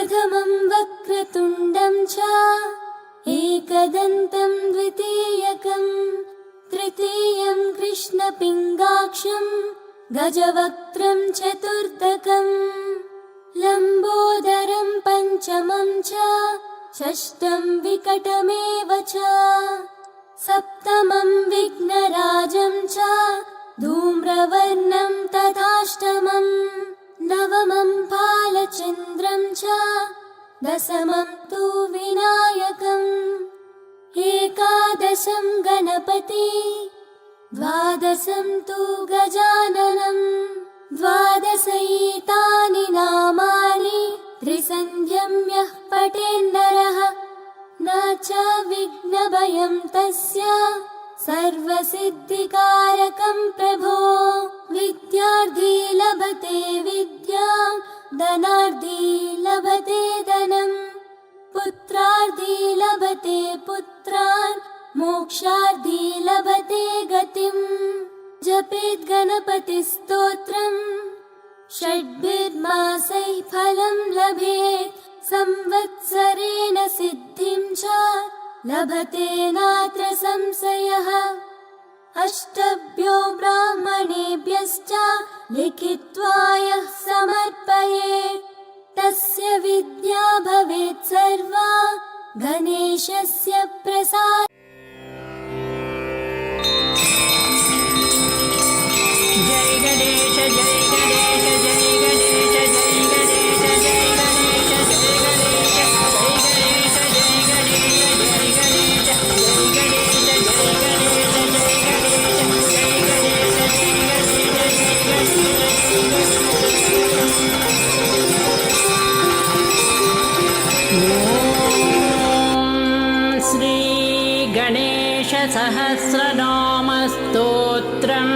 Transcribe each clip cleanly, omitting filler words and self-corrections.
प्रथमं वक्रतुण्डं च एकदन्तं द्वितीयकं तृतीयं कृष्णपिङ्गाक्षं गजवक्त्रं चतुर्थकं लम्बोदरं पञ्चमं च षष्ठं विकटमेव च सप्तमं विघ्नराजं च धूम्रवर्णं तथाष्टमं नवमं बालचन्द्रं च दशमं तु विनायकम् एकादशं गणपति द्वादशं तु गजाननं द्वादशैतानि नामानि त्रिसन्ध्यं यः पठेन्नरः न च विघ्नभयं तस्य सर्वसिद्धिकारकं प्रभो विद्यार्थी लभते विद्यां धनार्थी लभते धनं पुत्रार्थी लभते पुत्रान् मोक्षार्थी लभते गतिम् जपेत् गणपतिस्तोत्रम् षड्भिर्मासैः फलं लभेत् संवत्सरेण सिद्धिं च लभते नात्र संशयः अष्टभ्यो ब्राह्मणेभ्यश्च लिखित्वा यः समर्पयेत् तस्य विद्या भवेत् सर्वा गणेशस्य प्रसाद। जय गणेश जय गणेश जय गणेश जय गणेश जय गणेश जय गणेश जय गणेश जय गणेश जय गणेश श्री गणेश सहस्रनाम स्तोत्रम्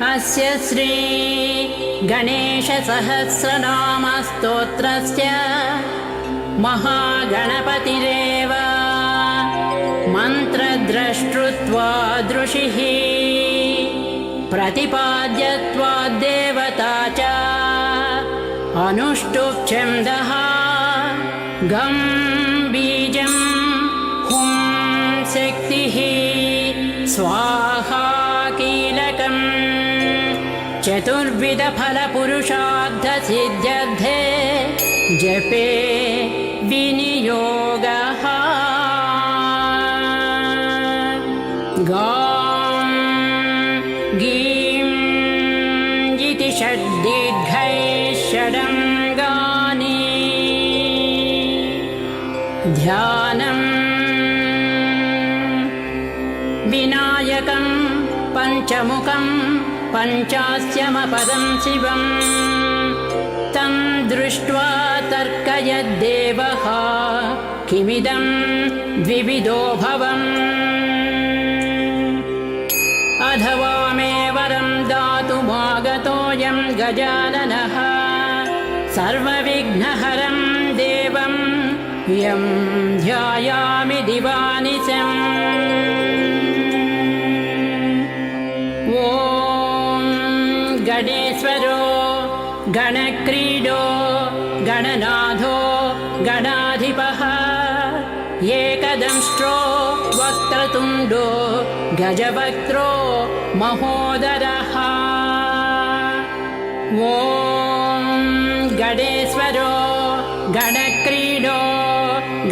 अस्य श्री गणेश सहस्रनाम स्तोत्रस्य महागणपतिरेव मन्त्रद्रष्टृत्वादृशिः प्रतिपाद्यत्वाद्देवता च अनुष्टुप् गं बीजं हुं शक्तिः स्वाहा कीलकम् चतुर्विधफलपुरुषार्थसिद्ध्यर्थे जपे विनियोगः गां गीं इति षड्दीर्घैः षडङ्गानि ध्यानं विनायकं पञ्चमुखं पञ्चास्यमपदं शिवं तं दृष्ट्वा तर्कयद्देवः किमिदं द्विविधो भवम् अथवा मे वरं दातुमागतोऽयं गजाननः सर्वविघ्नहरं देवं यं ध्यायामि दिवानिशम् ॐ गणेश्वरो गणक्रीडो गणनाथो गणाधिपः एकदंष्ट्रो वक्रतुण्डो गजवक्त्रो महोदरः ॐ गणेश्वरो गणक्रीडो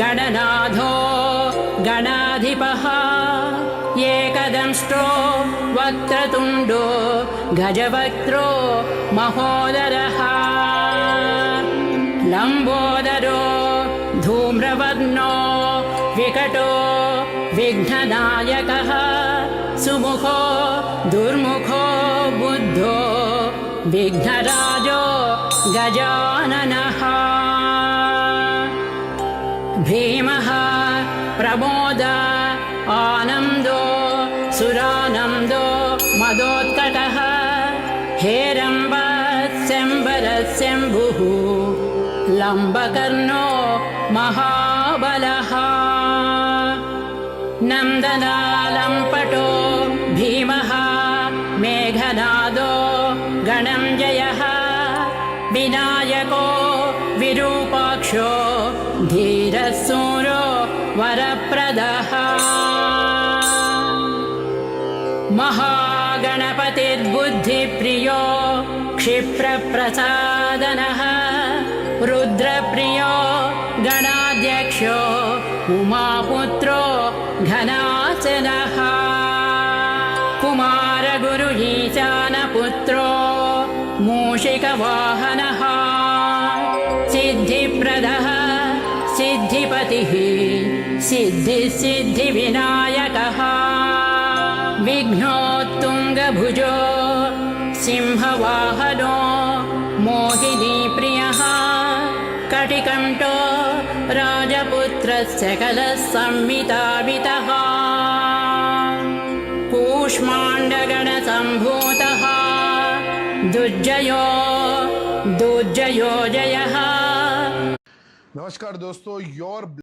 गणनाथो गणाधिपः एकदंष्ट्रो वक्रतुण्डो गजवक्त्रो महोदरः लम्बोदरो धूम्रवर्णो विकटो विघ्ननायकः सुमुखो दुर्मुखो बुद्धो विघ्नराजो गजाननः भीमः प्रमोद आनन्दो सुरानन्दो मदोत्कटः हेरम्बस्यम्बरस्यम्भुः लम्बकर्णो महाबलः नन्दनालम्पटो भीमः मेघनादो गणञ्जयः विनायको विरूपाक्षो धीरः सूरो वरप्रदः महागणपतिर्बुद्धिप्रियो क्षिप्रप्रसादनः रुद्रप्रियो गणाध्यक्षो उमापुत्रो घनासनः कुमारगुरु ईशानपुत्रो मूषिकवाहनः सिद्धिप्रदः सिद्धिपतिः सिद्धिविनायकः विघ्नोत्तुङ्गभुजो सिंहवाहनो मोहिनीप्रियः कटिकण्ठो राजपुत्रस्य कलः संवितावितः कूष्माण्डगणसम्भूतः दुर्जयो जयः। नमस्कार दोस्तों, योर